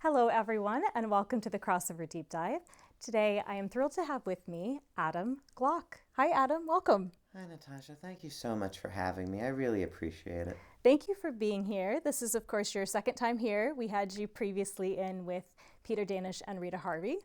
Hello, everyone, and welcome to the Crossover Deep Dive. Today, I am thrilled to have with me Adam Gloc. Hi, Adam. Welcome. Hi, Natasha. Thank you so much for having me. I really appreciate it. Thank you for being here. This is, of course, your second time here. We had you previously in with Peter Danish and Rita Harvey.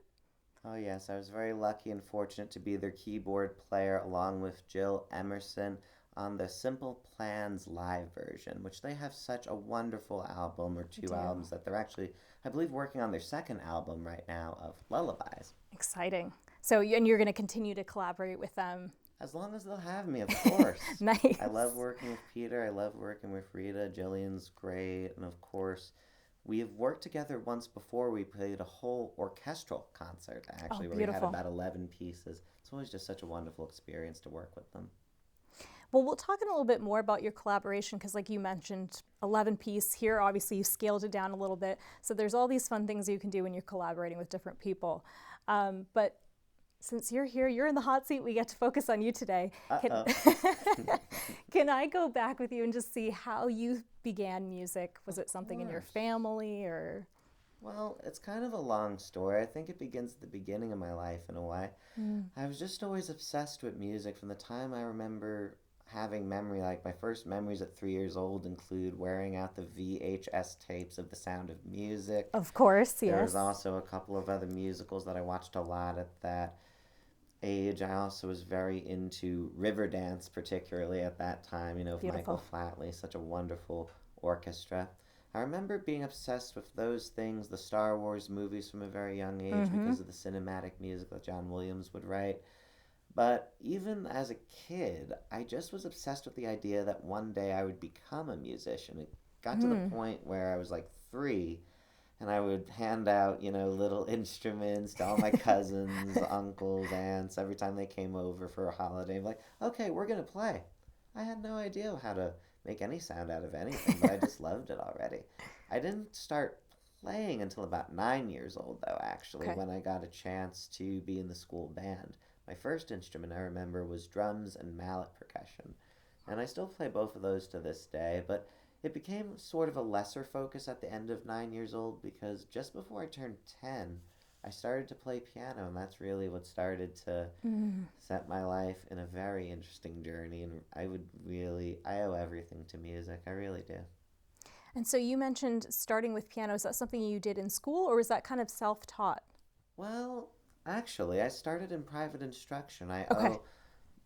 Oh, yes, I was very lucky and fortunate to be their keyboard player along with Jill Emerson on the Simple Plans live version, which they have such a wonderful album or I two do. albums that they're actually, I believe, working on their second album right now of Lullabies. Exciting. So, and you're going to continue to collaborate with them. As long as they'll have me, of course. Nice. I love working with Peter. I love working with Rita. Jillian's great. And of course, we have worked together once before. We played a whole orchestral concert, Oh, actually, where we had beautiful. about 11 pieces. It's always just such a wonderful experience to work with them. Well, we'll talk in a little bit more about your collaboration because, like you mentioned, 11 piece here. Obviously, you scaled it down a little bit. So there's all these fun things you can do when you're collaborating with different people. But since you're here, you're in the hot seat. We get to focus on you today. Can, Uh-oh. can I go back with you and just see how you began music? Was Of it something in your course. family or? Well, it's kind of a long story. I think it begins at the beginning of my life in a way. Mm. I was just always obsessed with music from the time I remember having memory. Like my first memories at 3 years old include wearing out the VHS tapes of The Sound of Music. Of course, There was yes. also a couple of other musicals that I watched a lot at that age. I also was very into Riverdance, particularly at that time, with Michael Beautiful. Flatley, such a wonderful orchestra. I remember being obsessed with those things, the Star Wars movies from a very young age Mm-hmm. because of the cinematic music that John Williams would write. But even as a kid, I just was obsessed with the idea that one day I would become a musician. It got to the Mm. point where I was like 3 and I would hand out, little instruments to all my cousins, uncles, aunts every time they came over for a holiday. I'm like, okay, we're gonna play. I had no idea how to make any sound out of anything, but I just loved it already. I didn't start playing until about 9 years old, though, actually, Okay. when I got a chance to be in the school band. My first instrument I remember was drums and mallet percussion, and I still play both of those to this day, but it became sort of a lesser focus at the end of 9 years old because just before I turned 10, I started to play piano, and that's really what started to Mm. set my life in a very interesting journey. And I owe everything to music. I really do. And so you mentioned starting with piano. Is that something you did in school or was that kind of self-taught? Well, actually, I started in private instruction. Okay.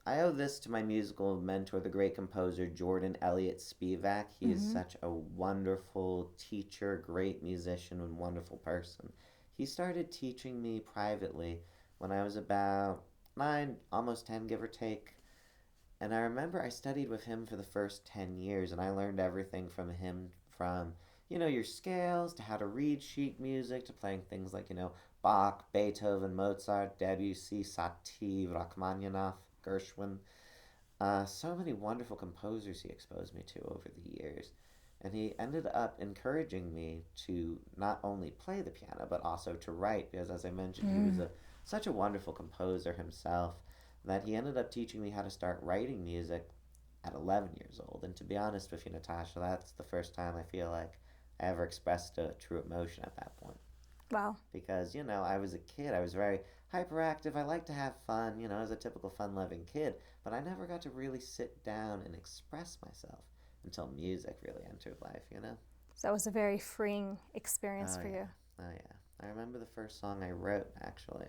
I owe this to my musical mentor, the great composer Jordan Elliott Spivak. He is Mm-hmm. such a wonderful teacher, great musician, and wonderful person. He started teaching me privately when I was about 9, almost 10, give or take. And I remember I studied with him for the first 10 years, and I learned everything from him from, your scales to how to read sheet music to playing things like, Bach, Beethoven, Mozart, Debussy, Satie, Rachmaninoff, Gershwin. So many wonderful composers he exposed me to over the years. And he ended up encouraging me to not only play the piano, but also to write, because as I mentioned, he was Mm. such a wonderful composer himself that he ended up teaching me how to start writing music at 11 years old. And to be honest with you, Natasha, that's the first time I feel like I ever expressed a true emotion at that point. Wow. Because, I was a kid. I was very hyperactive. I like to have fun, as a typical fun loving kid. But I never got to really sit down and express myself until music really entered life. So that was a very freeing experience Oh, for yeah. you. Oh, yeah. I remember the first song I wrote, actually.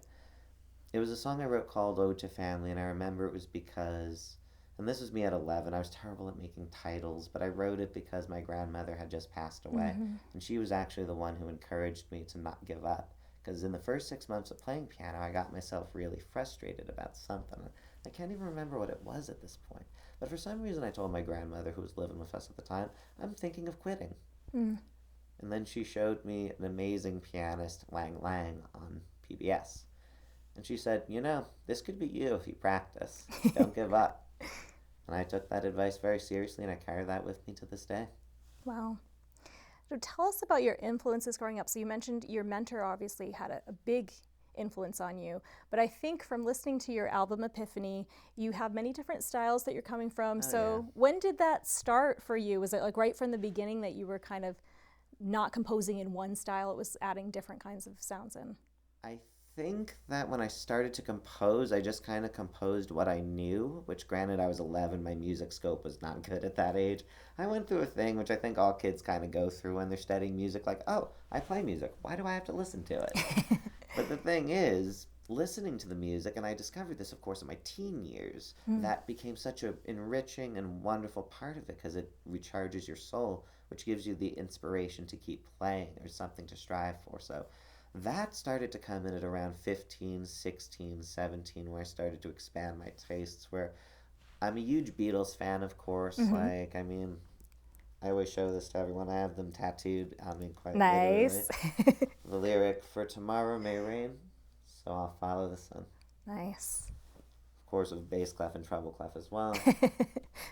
It was a song I wrote called Ode to Family, and I remember it was because, and this was me at 11, I was terrible at making titles, but I wrote it because my grandmother had just passed away, Mm-hmm. and she was actually the one who encouraged me to not give up. Because in the first 6 months of playing piano, I got myself really frustrated about something. I can't even remember what it was at this point. But for some reason, I told my grandmother, who was living with us at the time, I'm thinking of quitting. Mm. And then she showed me an amazing pianist, Lang Lang, on PBS. And she said, this could be you if you practice. Don't give up. And I took that advice very seriously and I carry that with me to this day. Wow. So tell us about your influences growing up. So you mentioned your mentor obviously had a big influence on you, but I think from listening to your album Epiphany, you have many different styles that you're coming from. Oh, yeah. So when did that start for you? Was it like right from the beginning that you were kind of not composing in one style, it was adding different kinds of sounds in? I think that when I started to compose, I just kind of composed what I knew, which granted I was 11, my music scope was not good at that age. I went through a thing which I think all kids kind of go through when they're studying music, like, oh, I play music. Why do I have to listen to it? But the thing is, listening to the music, and I discovered this, of course, in my teen years, that became such an enriching and wonderful part of it because it recharges your soul, which gives you the inspiration to keep playing. There's something to strive for. So that started to come in at around 15, 16, 17, where I started to expand my tastes, where I'm a huge Beatles fan, of course. Like, I mean, I always show this to everyone. I have them tattooed on me quite Nice. literally. The lyric, "For tomorrow may rain, so I'll follow the sun." Nice. Of course, with bass clef and treble clef as well.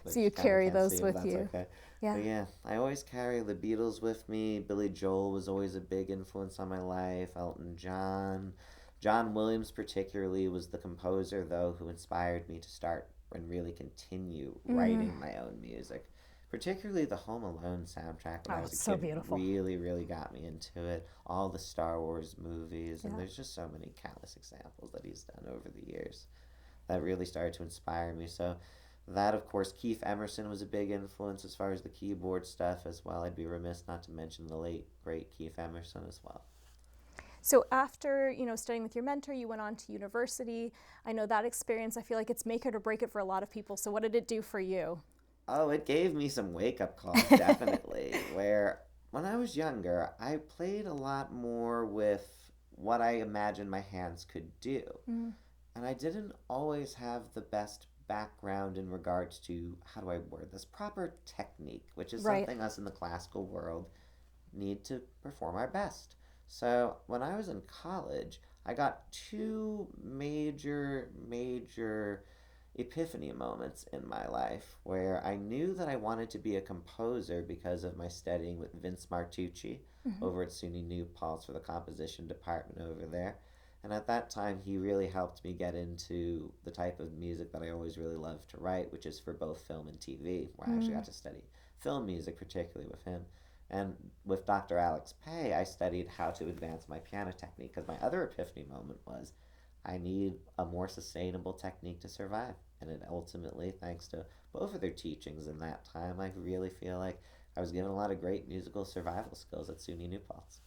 So you carry those with you. Okay. Yeah. But yeah, I always carry the Beatles with me. Billy Joel was always a big influence on my life. Elton John. John Williams particularly was the composer, though, who inspired me to start and really continue writing my own music. Particularly the Home Alone soundtrack when I was a it's so kid beautiful. really got me into it. All the Star Wars movies, and there's just so many countless examples that he's done over the years that really started to inspire me. So that, of course, Keith Emerson was a big influence as far as the keyboard stuff as well. I'd be remiss not to mention the late, great Keith Emerson as well. So after, studying with your mentor, you went on to university. I know that experience, I feel like it's make it or break it for a lot of people. So what did it do for you? Oh, it gave me some wake-up calls, definitely, where when I was younger, I played a lot more with what I imagined my hands could do. And I didn't always have the best background in regards to, how do I word this, proper technique, which is something us in the classical world need to perform our best. So when I was in college, I got two major epiphany moments in my life where I knew that I wanted to be a composer because of my studying with Vince Martucci over at SUNY New Paltz for the composition department over there. And at that time, he really helped me get into the type of music that I always really loved to write, which is for both film and TV, where I actually got to study film music, particularly with him. And with Dr. Alex Pay, I studied how to advance my piano technique, because my other epiphany moment was I need a more sustainable technique to survive. And it ultimately, thanks to both of their teachings in that time, I really feel like I was given a lot of great musical survival skills at SUNY New Paltz.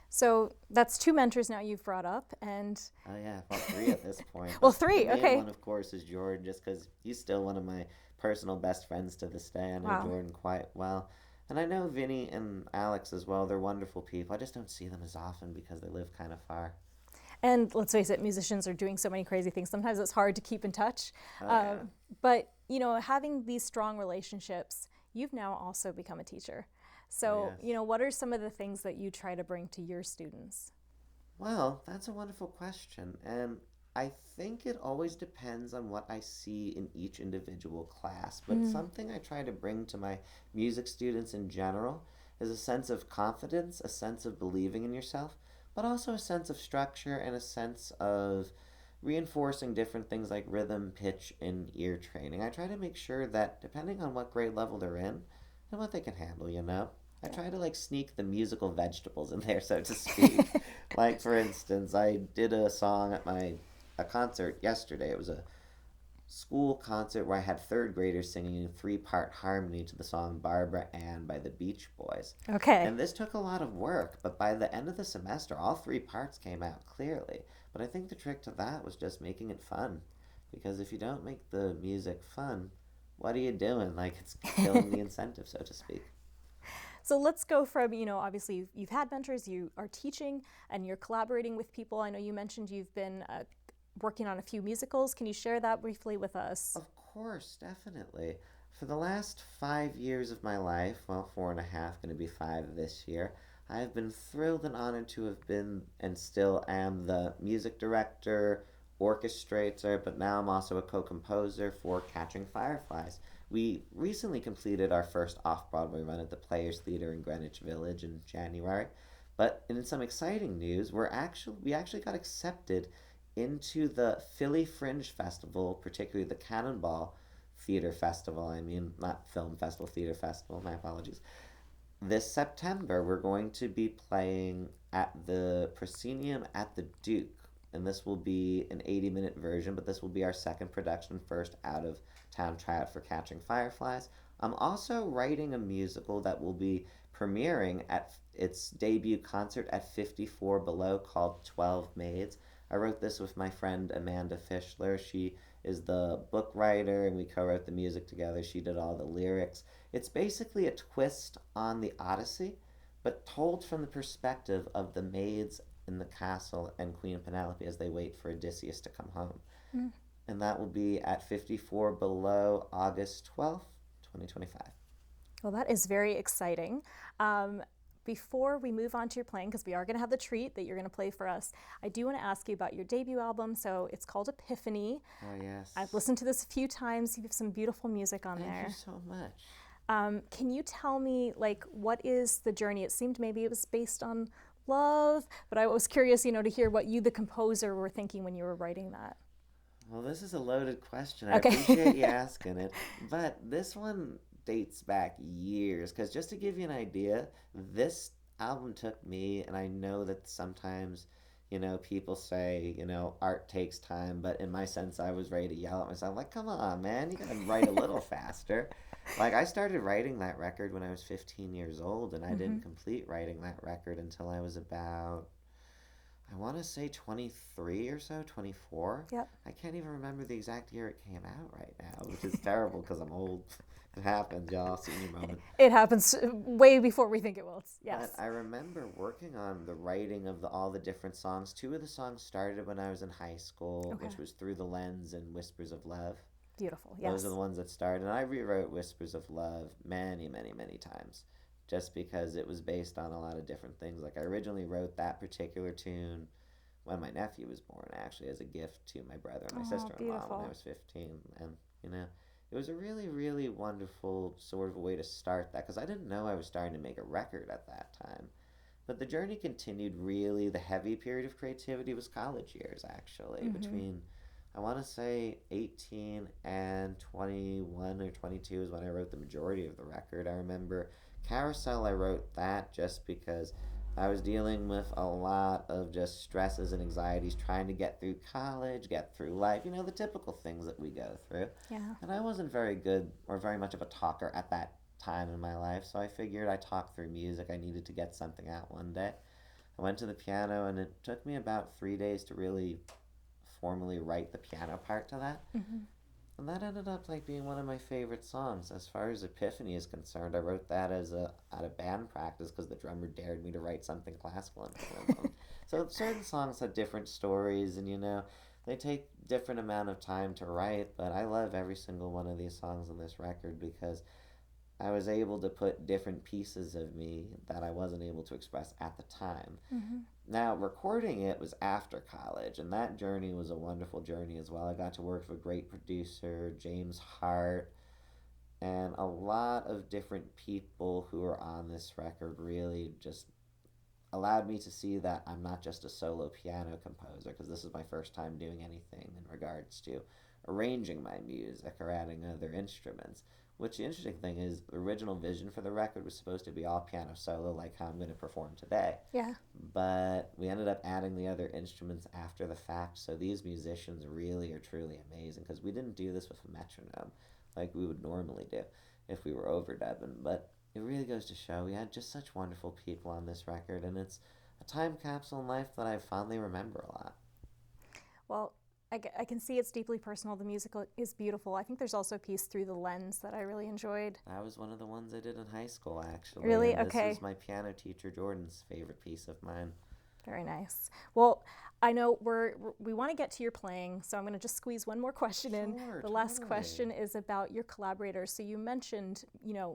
So that's two mentors now you've brought up, and oh yeah, well, three at this point. well, three. The main Okay. one, of course, is Jordan, just because he's still one of my personal best friends to this day. I know Jordan quite well, and I know Vinny and Alex as well. They're wonderful people. I just don't see them as often because they live kind of far. And let's face it, musicians are doing so many crazy things. Sometimes it's hard to keep in touch. But having these strong relationships, you've now also become a teacher. So, what are some of the things that you try to bring to your students? Well, that's a wonderful question. And I think it always depends on what I see in each individual class. But something I try to bring to my music students in general is a sense of confidence, a sense of believing in yourself, but also a sense of structure and a sense of reinforcing different things like rhythm, pitch, and ear training. I try to make sure that depending on what grade level they're in and what they can handle, I try to sneak the musical vegetables in there, so to speak. Like, for instance, I did a song at a concert yesterday. It was a school concert where I had third graders singing in 3-part harmony to the song Barbara Ann by the Beach Boys. Okay. And this took a lot of work, but by the end of the semester, all 3 parts came out clearly. But I think the trick to that was just making it fun. Because if you don't make the music fun, what are you doing? It's killing the incentive, so to speak. So let's go from, obviously you've had mentors, you are teaching, and you're collaborating with people. I know you mentioned you've been working on a few musicals. Can you share that briefly with us? Of course, definitely. For the last 5 years of my life, well, 4.5, going to be 5 this year, I have been thrilled and honored to have been, and still am, the music director, orchestrator, but now I'm also a co-composer for Catching Fireflies. We recently completed our first off-Broadway run at the Players Theatre in Greenwich Village in January, but in some exciting news, we actually got accepted into the Philly Fringe Festival, particularly the Cannonball Theater Festival. I mean, not Film Festival, Theater Festival, my apologies. This September, we're going to be playing at the Proscenium at the Duke. And this will be an 80-minute version, but this will be our second production, first out of town tryout for Catching Fireflies. I'm also writing a musical that will be premiering at its debut concert at 54 Below called 12 Maids. I wrote this with my friend Amanda Fischler. She is the book writer, and we co-wrote the music together. She did all the lyrics. It's basically a twist on the Odyssey, but told from the perspective of the maids in the castle and Queen Penelope as they wait for Odysseus to come home. Mm. And that will be at 54 Below, August 12th, 2025. Well, that is very exciting. Before we move on to your playing, because we are going to have the treat that you're going to play for us, I do want to ask you about your debut album. So it's called Epiphany. Oh, yes. I've listened to this a few times. You have some beautiful music on there. Thank you so much. Can you tell me, like, what is the journey? It seemed maybe it was based on love, but I was curious, to hear what you, the composer, were thinking when you were writing that. Well, this is a loaded question. I appreciate you asking it. But this one dates back years, because just to give you an idea, this album took me, and I know that sometimes, people say, art takes time, but in my sense, I was ready to yell at myself, like, come on, man, you gotta write a little faster. Like, I started writing that record when I was 15 years old, and I didn't complete writing that record until I was about, I want to say 23 or so, 24. Yep. I can't even remember the exact year it came out right now, which is terrible because I'm old. It happens, y'all. Senior moment. It happens way before we think it will. Yes. But I remember working on the writing of all the different songs. 2 of the songs started when I was in high school, which was Through the Lens and Whispers of Love. Beautiful, yes. Those are the ones that started. And I rewrote Whispers of Love many, many, many times, just because it was based on a lot of different things. Like, I originally wrote that particular tune when my nephew was born, actually, as a gift to my brother and my sister-in-law when I was 15. And, it was a really, really wonderful sort of a way to start that, because I didn't know I was starting to make a record at that time. But the journey continued. Really, the heavy period of creativity was college years, actually. Between, I want to say, 18 and 21 or 22 is when I wrote the majority of the record. I remember Carousel, I wrote that just because I was dealing with a lot of just stresses and anxieties trying to get through college, get through life, the typical things that we go through. Yeah. And I wasn't very good or very much of a talker at that time in my life, so I figured I'd talk through music. I needed to get something out one day. I went to the piano, and it took me about 3 days to really formally write the piano part to that. And that ended up being one of my favorite songs. As far as Epiphany is concerned, I wrote that out of band practice because the drummer dared me to write something classical in them. So certain songs have different stories, and they take different amount of time to write. But I love every single one of these songs on this record because I was able to put different pieces of me that I wasn't able to express at the time. Now, recording it was after college, and that journey was a wonderful journey as well. I got to work with a great producer, James Hart, and a lot of different people who are on this record really just allowed me to see that I'm not just a solo piano composer, because this is my first time doing anything in regards to arranging my music or adding other instruments. Which the interesting thing is, the original vision for the record was supposed to be all piano solo, like how I'm going to perform today. Yeah. But we ended up adding the other instruments after the fact, so these musicians really are truly amazing, because we didn't do this with a metronome like we would normally do if we were overdubbing. But it really goes to show we had just such wonderful people on this record, and it's a time capsule in life that I fondly remember a lot. Well, I can see it's deeply personal. The music is beautiful. I think there's also a piece, Through the Lens, that I really enjoyed. That was one of the ones I did in high school, actually. Really? And Okay. This was my piano teacher, Jordan's, favorite piece of mine. Very nice. Well, I know we want to get to your playing, so I'm going to just squeeze one more question in. The last question is about your collaborators. So you mentioned,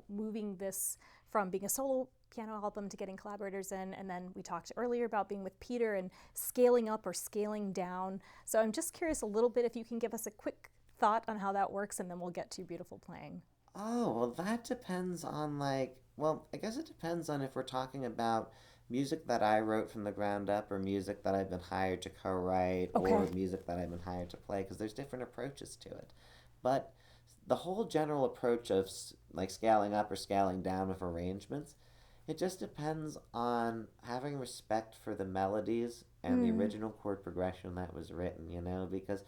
moving this from being a solo piano album to getting collaborators in, and then we talked earlier about being with Peter and scaling up or scaling down. So I'm just curious a little bit if you can give us a quick thought on how that works, and then we'll get to beautiful playing. Oh, well, that depends on I guess it depends on if we're talking about music that I wrote from the ground up or music that I've been hired to co-write or music that I've been hired to play, because there's different approaches to it. But the whole general approach of scaling up or scaling down with arrangements It just depends on having respect for the melodies and the Mm. original chord progression that was written, because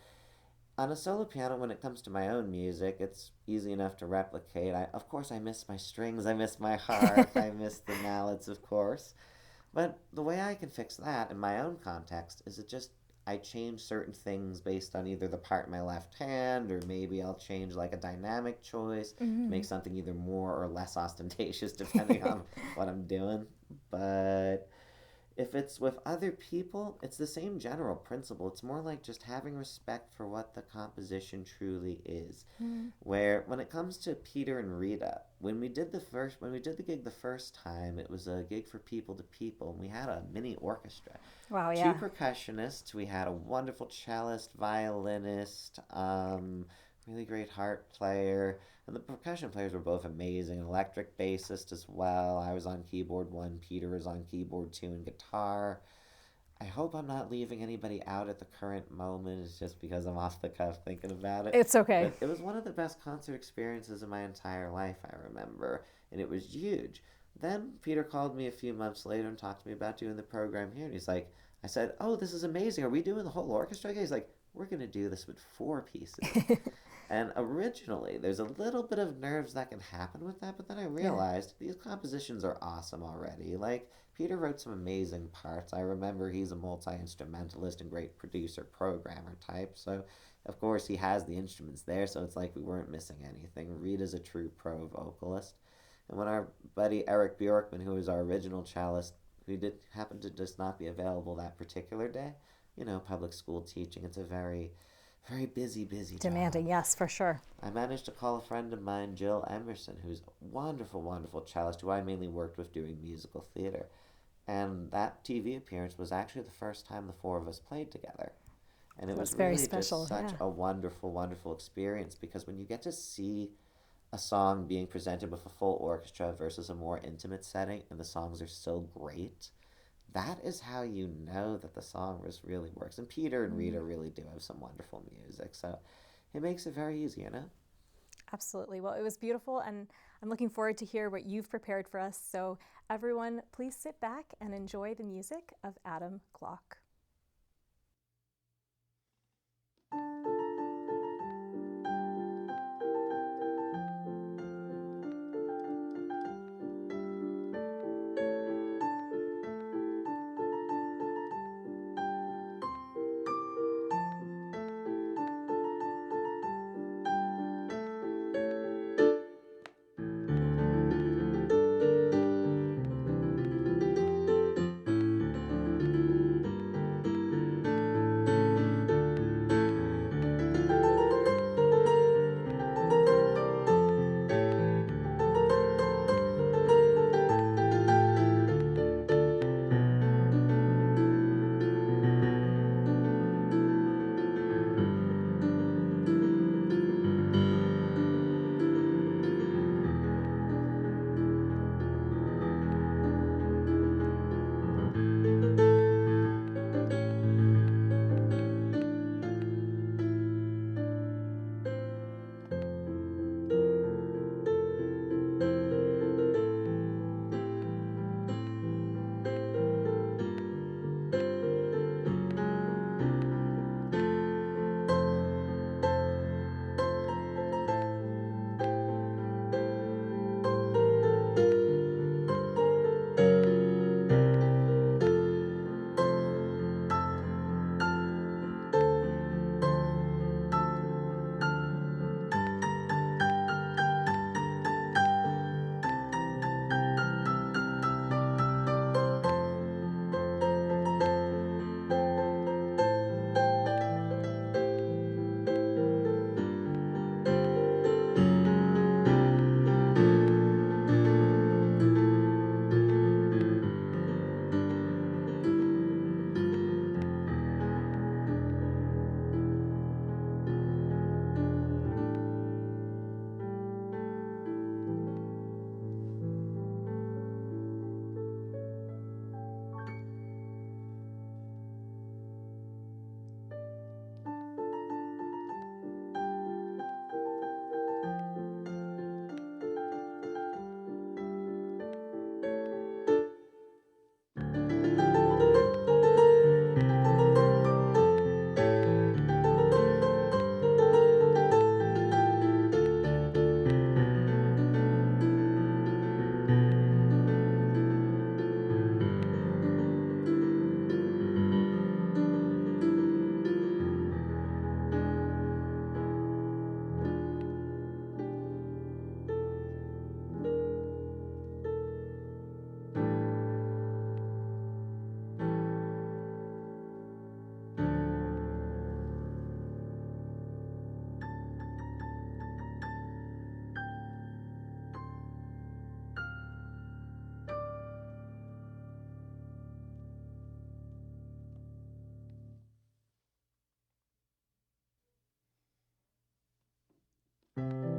on a solo piano, when it comes to my own music, it's easy enough to replicate. Of course, I miss my strings, I miss my harp, I miss the mallets, of course. But the way I can fix that in my own context is I change certain things based on either the part in my left hand, or maybe I'll change like a dynamic choice to make Mm. something either more or less ostentatious depending on what I'm doing. But if it's with other people, it's the same general principle. It's more like just having respect for what the composition truly is. Mm. Where when it comes to Peter and Rita, when we did the gig the first time, it was a gig for people to people, and we had a mini orchestra. Wow, Two yeah. percussionists, we had a wonderful cellist, violinist, really great harp player, and the percussion players were both amazing. An electric bassist as well. I was on keyboard one, Peter was on keyboard two, and guitar. I hope I'm not leaving anybody out at the current moment. It's just because I'm off the cuff thinking about it. It's okay. But it was one of the best concert experiences of my entire life, I remember. And it was huge. Then Peter called me a few months later and talked to me about doing the program here. And he's like, I said, "Oh, this is amazing. Are we doing the whole orchestra?" He's like, "We're going to do this with four pieces." And originally, there's a little bit of nerves that can happen with that, but then I Yeah. realized these compositions are awesome already. Like, Peter wrote some amazing parts. I remember he's a multi instrumentalist and great producer, programmer type, so of course he has the instruments there, so it's like we weren't missing anything. Rita's a true pro vocalist. And when our buddy Eric Bjorkman, who was our original cellist, who did happen to just not be available that particular day, public school teaching, it's a very very busy, busy job. Demanding, yes, for sure. I managed to call a friend of mine, Jill Emerson, who's a wonderful, wonderful cellist, who I mainly worked with doing musical theater. And that TV appearance was actually the first time the four of us played together. And it That's was very really just special, such yeah. a wonderful, wonderful experience, because when you get to see a song being presented with a full orchestra versus a more intimate setting, and the songs are so great, that is how you know that the song really works. And Peter and Rita Mm. really do have some wonderful music, so it makes it very easy. Absolutely. Well, it was beautiful, and I'm looking forward to hear what you've prepared for us. So, everyone, please sit back and enjoy the music of Adam Gloc. you.